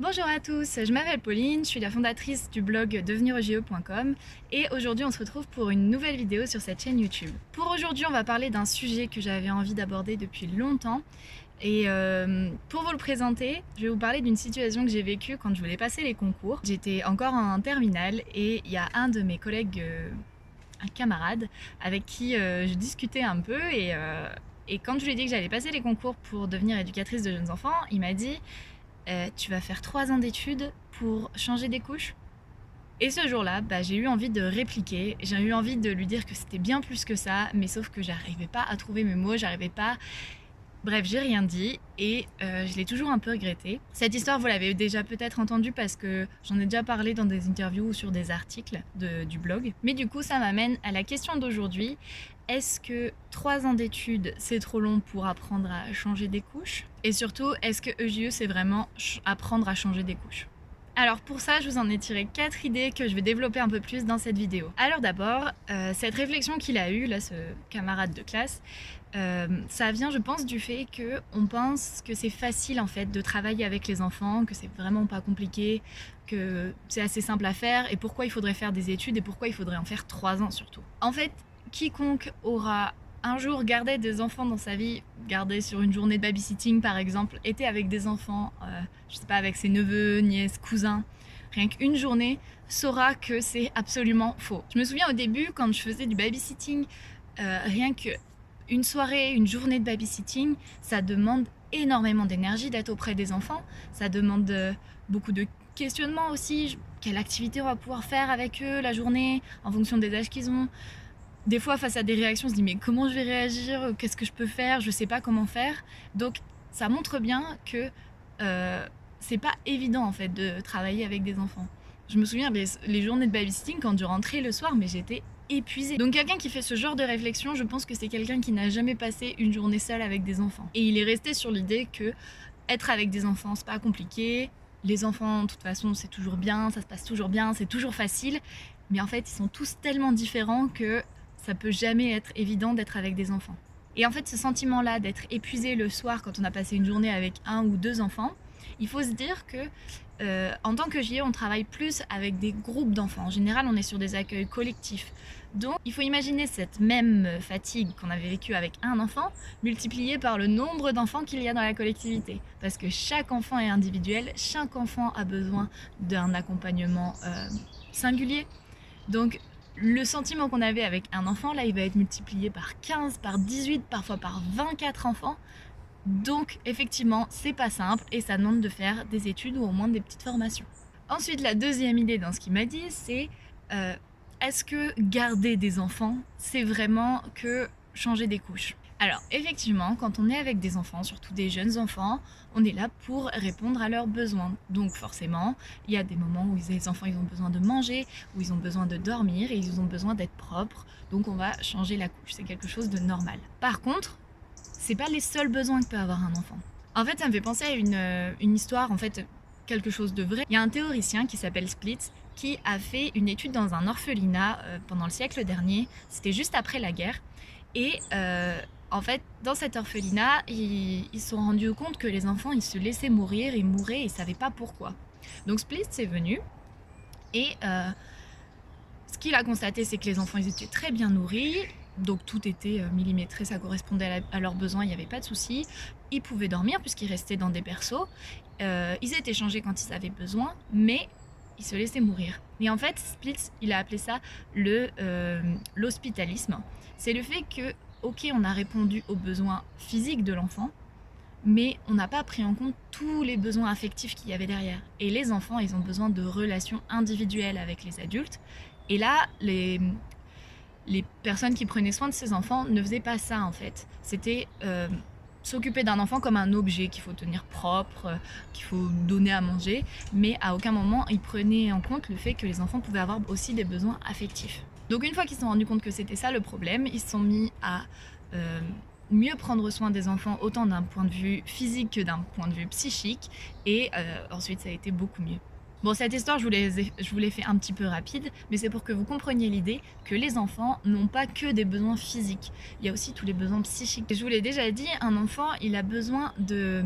Bonjour à tous, je m'appelle Pauline, je suis la fondatrice du blog devenirogeo.com et aujourd'hui on se retrouve pour une nouvelle vidéo sur cette chaîne YouTube. Pour aujourd'hui on va parler d'un sujet que j'avais envie d'aborder depuis longtemps et pour vous le présenter, je vais vous parler d'une situation que j'ai vécue quand je voulais passer les concours. J'étais encore en terminale et il y a un de mes collègues, un camarade, avec qui je discutais un peu et quand je lui ai dit que j'allais passer les concours pour devenir éducatrice de jeunes enfants, il m'a dit tu vas faire 3 ans d'études pour changer des couches. Et ce jour-là, j'ai eu envie de répliquer, j'ai eu envie de lui dire que c'était bien plus que ça, mais sauf que j'arrivais pas à trouver mes mots, j'arrivais pas. Bref, j'ai rien dit et je l'ai toujours un peu regretté. Cette histoire, vous l'avez déjà peut-être entendue parce que j'en ai déjà parlé dans des interviews ou sur des articles du blog. Mais du coup, ça m'amène à la question d'aujourd'hui. Est-ce que 3 ans d'études, c'est trop long pour apprendre à changer des couches? Et surtout, est-ce que EJE, c'est vraiment apprendre à changer des couches? Alors pour ça, je vous en ai tiré 4 idées que je vais développer un peu plus dans cette vidéo. Alors d'abord, cette réflexion qu'il a eue, là, ce camarade de classe, ça vient, je pense, du fait qu'on pense que c'est facile en fait de travailler avec les enfants, que c'est vraiment pas compliqué, que c'est assez simple à faire, et pourquoi il faudrait faire des études et pourquoi il faudrait en faire 3 ans surtout. En fait, quiconque aura un jour gardé des enfants dans sa vie, gardé sur une journée de babysitting par exemple, était avec des enfants, je sais pas, avec ses neveux, nièces, cousins, rien qu'une journée, saura que c'est absolument faux. Je me souviens au début, quand je faisais du babysitting, rien que une soirée, une journée de babysitting, ça demande énormément d'énergie d'être auprès des enfants, ça demande beaucoup de questionnements aussi, quelle activité on va pouvoir faire avec eux la journée, en fonction des âges qu'ils ont. Des fois, face à des réactions, on se dit mais comment je vais réagir? Qu'est-ce que je peux faire? Je sais pas comment faire. Donc, ça montre bien que c'est pas évident en fait de travailler avec des enfants. Je me souviens les journées de babysitting quand je rentrais le soir, mais j'étais épuisée. Donc quelqu'un qui fait ce genre de réflexion, je pense que c'est quelqu'un qui n'a jamais passé une journée seule avec des enfants. Et il est resté sur l'idée que être avec des enfants, c'est pas compliqué. Les enfants, de toute façon, c'est toujours bien, ça se passe toujours bien, c'est toujours facile. Mais en fait, ils sont tous tellement différents que ça peut jamais être évident d'être avec des enfants. Et en fait, ce sentiment-là d'être épuisé le soir quand on a passé une journée avec un ou deux enfants, il faut se dire que en tant que JE, on travaille plus avec des groupes d'enfants. En général, on est sur des accueils collectifs. Donc, il faut imaginer cette même fatigue qu'on avait vécue avec un enfant multipliée par le nombre d'enfants qu'il y a dans la collectivité. Parce que chaque enfant est individuel, chaque enfant a besoin d'un accompagnement singulier. Donc, le sentiment qu'on avait avec un enfant, là, il va être multiplié par 15, par 18, parfois par 24 enfants. Donc, effectivement, c'est pas simple et ça demande de faire des études ou au moins des petites formations. Ensuite, la deuxième idée dans ce qu'il m'a dit, c'est est-ce que garder des enfants, c'est vraiment que changer des couches? Alors, effectivement, quand on est avec des enfants, surtout des jeunes enfants, on est là pour répondre à leurs besoins. Donc forcément, il y a des moments où les enfants ils ont besoin de manger, où ils ont besoin de dormir et ils ont besoin d'être propres. Donc on va changer la couche, c'est quelque chose de normal. Par contre, c'est pas les seuls besoins que peut avoir un enfant. En fait, ça me fait penser à une histoire, en fait, quelque chose de vrai. Il y a un théoricien qui s'appelle Splitz qui a fait une étude dans un orphelinat pendant le siècle dernier. C'était juste après la guerre. Et en fait, dans cet orphelinat, ils se sont rendus compte que les enfants, ils se laissaient mourir, ils mouraient et ils savaient pas pourquoi. Donc Splitz est venu et ce qu'il a constaté, c'est que les enfants, ils étaient très bien nourris. Donc tout était millimétré, ça correspondait à leurs besoins, il n'y avait pas de souci. Ils pouvaient dormir puisqu'ils restaient dans des berceaux. Ils étaient changés quand ils avaient besoin, mais ils se laissaient mourir. Et en fait, Splitz, il a appelé ça l'hospitalisme. C'est le fait que, ok, on a répondu aux besoins physiques de l'enfant, mais on n'a pas pris en compte tous les besoins affectifs qu'il y avait derrière. Et les enfants, ils ont besoin de relations individuelles avec les adultes. Et là, les personnes qui prenaient soin de ces enfants ne faisaient pas ça en fait. C'était s'occuper d'un enfant comme un objet qu'il faut tenir propre, qu'il faut donner à manger, mais à aucun moment ils prenaient en compte le fait que les enfants pouvaient avoir aussi des besoins affectifs. Donc une fois qu'ils se sont rendus compte que c'était ça le problème, ils se sont mis à mieux prendre soin des enfants, autant d'un point de vue physique que d'un point de vue psychique, et ensuite ça a été beaucoup mieux. Bon, cette histoire, je vous l'ai fait un petit peu rapide, mais c'est pour que vous compreniez l'idée que les enfants n'ont pas que des besoins physiques. Il y a aussi tous les besoins psychiques. Je vous l'ai déjà dit, un enfant, il a besoin de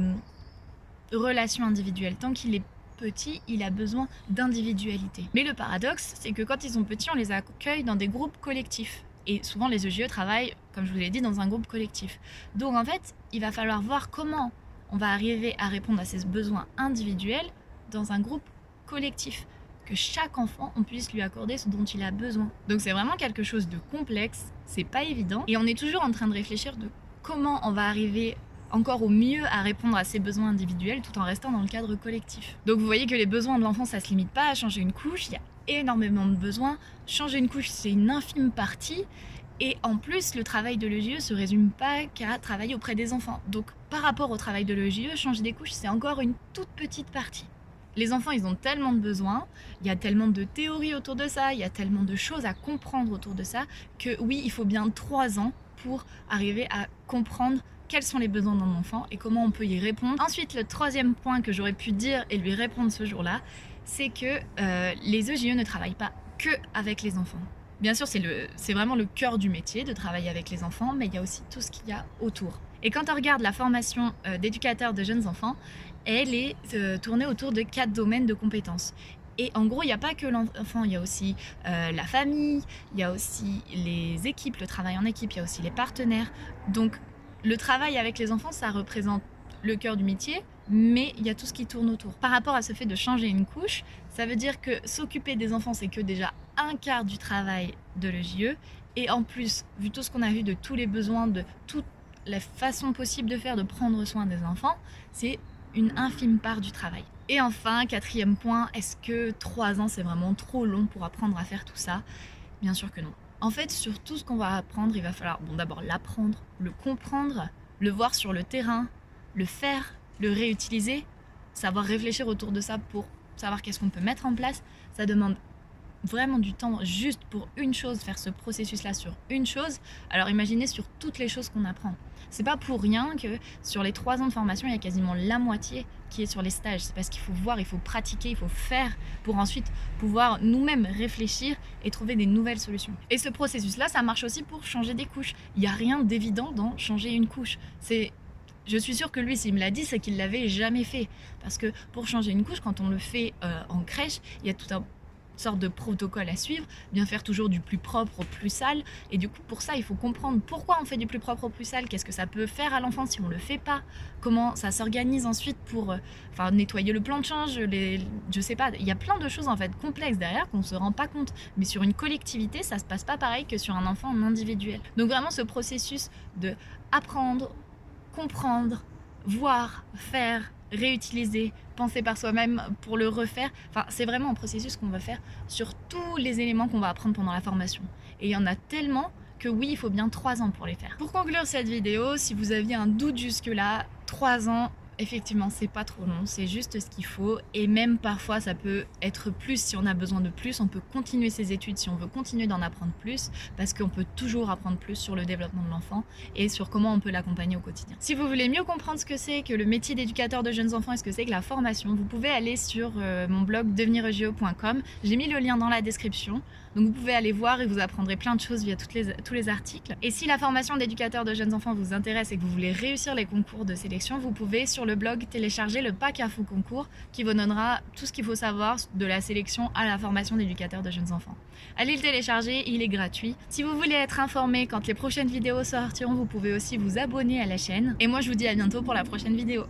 relations individuelles. Tant qu'il est petit, il a besoin d'individualité. Mais le paradoxe, c'est que quand ils sont petits, on les accueille dans des groupes collectifs. Et souvent, les EJE travaillent, comme je vous l'ai dit, dans un groupe collectif. Donc en fait, il va falloir voir comment on va arriver à répondre à ces besoins individuels dans un groupe collectif. Que chaque enfant, on puisse lui accorder ce dont il a besoin. Donc c'est vraiment quelque chose de complexe, c'est pas évident. Et on est toujours en train de réfléchir de comment on va arriver encore au mieux à répondre à ses besoins individuels tout en restant dans le cadre collectif. Donc vous voyez que les besoins de l'enfant, ça se limite pas à changer une couche, il y a énormément de besoins. Changer une couche, c'est une infime partie. Et en plus, le travail de l'EJE se résume pas qu'à travailler auprès des enfants. Donc par rapport au travail de l'EJE, changer des couches, c'est encore une toute petite partie. Les enfants, ils ont tellement de besoins, il y a tellement de théories autour de ça, il y a tellement de choses à comprendre autour de ça, que oui, il faut bien 3 ans pour arriver à comprendre quels sont les besoins d'un enfant et comment on peut y répondre. Ensuite, le troisième point que j'aurais pu dire et lui répondre ce jour-là, c'est que les EJE ne travaillent pas que avec les enfants. Bien sûr, c'est vraiment le cœur du métier de travailler avec les enfants, mais il y a aussi tout ce qu'il y a autour. Et quand on regarde la formation d'éducateur de jeunes enfants, elle est tournée autour de 4 domaines de compétences. Et en gros, il n'y a pas que l'enfant, il y a aussi la famille, il y a aussi les équipes, le travail en équipe, il y a aussi les partenaires. Donc le travail avec les enfants, ça représente le cœur du métier, mais il y a tout ce qui tourne autour. Par rapport à ce fait de changer une couche, ça veut dire que s'occuper des enfants, c'est que déjà un quart du travail de l'EJE. Et en plus, vu tout ce qu'on a vu de tous les besoins, de toute la façon possible de faire, de prendre soin des enfants, c'est une infime part du travail. Et enfin, quatrième point, est-ce que 3 ans c'est vraiment trop long pour apprendre à faire tout ça? Bien sûr que non. En fait, sur tout ce qu'on va apprendre, il va falloir d'abord l'apprendre, le comprendre, le voir sur le terrain, le faire, le réutiliser, savoir réfléchir autour de ça pour savoir qu'est-ce qu'on peut mettre en place. Ça demande vraiment du temps juste pour une chose, faire ce processus-là sur une chose. Alors imaginez sur toutes les choses qu'on apprend. C'est pas pour rien que sur les 3 ans de formation, il y a quasiment la moitié qui est sur les stages. C'est parce qu'il faut voir, il faut pratiquer, il faut faire pour ensuite pouvoir nous-mêmes réfléchir et trouver des nouvelles solutions. Et ce processus-là, ça marche aussi pour changer des couches. Il n'y a rien d'évident dans changer une couche. Je suis sûre que lui, s'il me l'a dit, c'est qu'il l'avait jamais fait. Parce que pour changer une couche, quand on le fait en crèche, il y a tout un sorte de protocole à suivre, bien faire toujours du plus propre au plus sale. Et du coup, pour ça, il faut comprendre pourquoi on fait du plus propre au plus sale, qu'est-ce que ça peut faire à l'enfant si on le fait pas, comment ça s'organise ensuite pour nettoyer le plan de change, je sais pas, il y a plein de choses en fait complexes derrière qu'on se rend pas compte. Mais sur une collectivité, ça se passe pas pareil que sur un enfant en individuel. Donc vraiment ce processus de apprendre, comprendre, voir, faire, réutiliser, penser par soi-même pour le refaire. Enfin, c'est vraiment un processus qu'on va faire sur tous les éléments qu'on va apprendre pendant la formation. Et il y en a tellement que oui, il faut bien 3 ans pour les faire. Pour conclure cette vidéo, si vous aviez un doute jusque-là, 3 ans, effectivement, c'est pas trop long, c'est juste ce qu'il faut. Et même parfois, ça peut être plus si on a besoin de plus. On peut continuer ses études si on veut continuer d'en apprendre plus, parce qu'on peut toujours apprendre plus sur le développement de l'enfant et sur comment on peut l'accompagner au quotidien. Si vous voulez mieux comprendre ce que c'est que le métier d'éducateur de jeunes enfants et ce que c'est que la formation, vous pouvez aller sur mon blog devenirego.com. J'ai mis le lien dans la description. Donc vous pouvez aller voir et vous apprendrez plein de choses via tous les articles. Et si la formation d'éducateur de jeunes enfants vous intéresse et que vous voulez réussir les concours de sélection, vous pouvez sur le blog télécharger le pack info concours qui vous donnera tout ce qu'il faut savoir de la sélection à la formation d'éducateur de jeunes enfants. Allez le télécharger, il est gratuit. Si vous voulez être informé quand les prochaines vidéos sortiront, vous pouvez aussi vous abonner à la chaîne. Et moi je vous dis à bientôt pour la prochaine vidéo.